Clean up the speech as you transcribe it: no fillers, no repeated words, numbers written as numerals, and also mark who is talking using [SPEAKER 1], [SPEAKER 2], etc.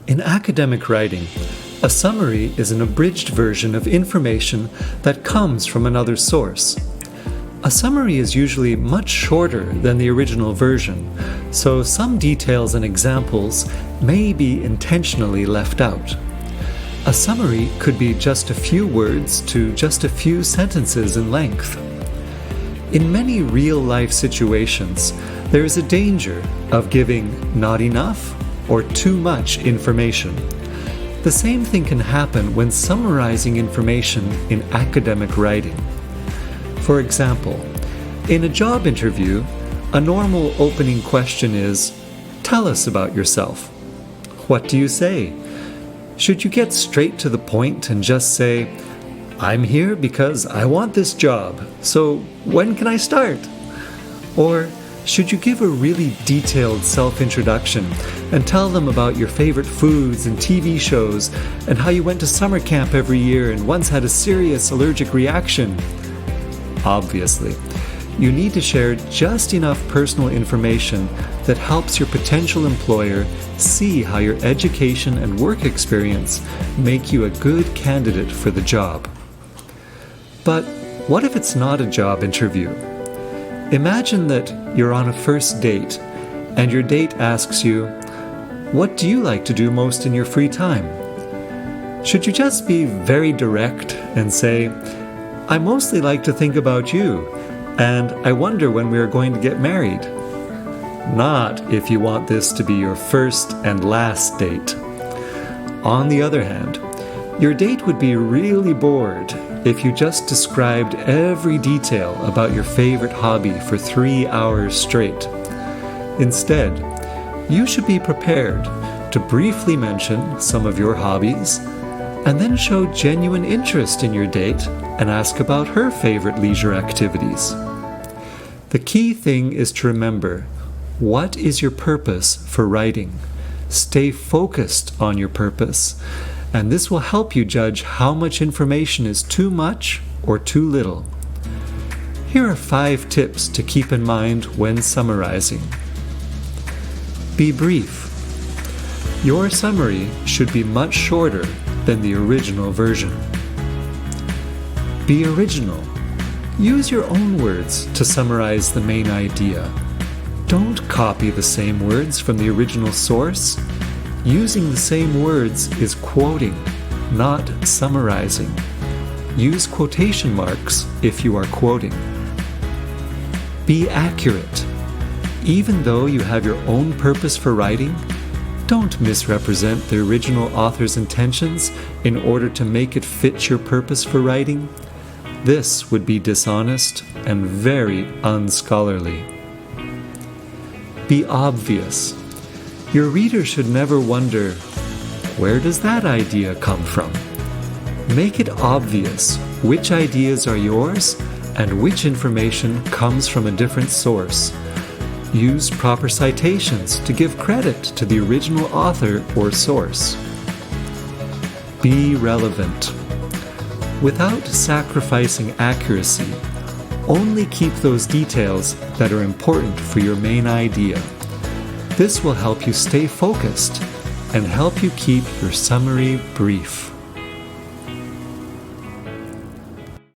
[SPEAKER 1] In academic writing, a summary is an abridged version of information that comes from another source. A summary is usually much shorter than the original version, so some details and examples may be intentionally left out. A summary could be just a few words to just a few sentences in length. In many real-life situations, there is a danger of giving not enough or too much information. The same thing can happen when summarizing information in academic writing. For example, in a job interview, a normal opening question is, "Tell us about yourself." What do you say? Should you get straight to the point and just say, "I'm here because I want this job, so when can I start?" Or should you give a really detailed self-introduction and tell them about your favorite foods and TV shows and how you went to summer camp every year and once had a serious allergic reaction? Obviously, you need to share just enough personal information that helps your potential employer see how your education and work experience make you a good candidate for the job. But what if it's not a job interview? Imagine that you're on a first date and your date asks you, "What do you like to do most in your free time?" Should you just be very direct and say, "I mostly like to think about you, and I wonder when we are going to get married"? Not if you want this to be your first and last date. On the other hand, your date would be really bored if you just described every detail about your favorite hobby for 3 hours straight. Instead, you should be prepared to briefly mention some of your hobbies and then show genuine interest in your date and ask about her favorite leisure activities. The key thing is to remember, what is your purpose for writing? Stay focused on your purpose, and this will help you judge how much information is too much or too little. Here are 5 tips to keep in mind when summarizing. Be brief. Your summary should be much shorter than the original version. Be original. Use your own words to summarize the main idea. Don't copy the same words from the original source. Using the same words is quoting, not summarizing. Use quotation marks if you are quoting. Be accurate. Even though you have your own purpose for writing, don't misrepresent the original author's intentions in order to make it fit your purpose for writing. This would be dishonest and very unscholarly. Be obvious. Your reader should never wonder, where does that idea come from? Make it obvious which ideas are yours and which information comes from a different source. Use proper citations to give credit to the original author or source. Be relevant. Without sacrificing accuracy, only keep those details that are important for your main idea. This will help you stay focused and help you keep your summary brief.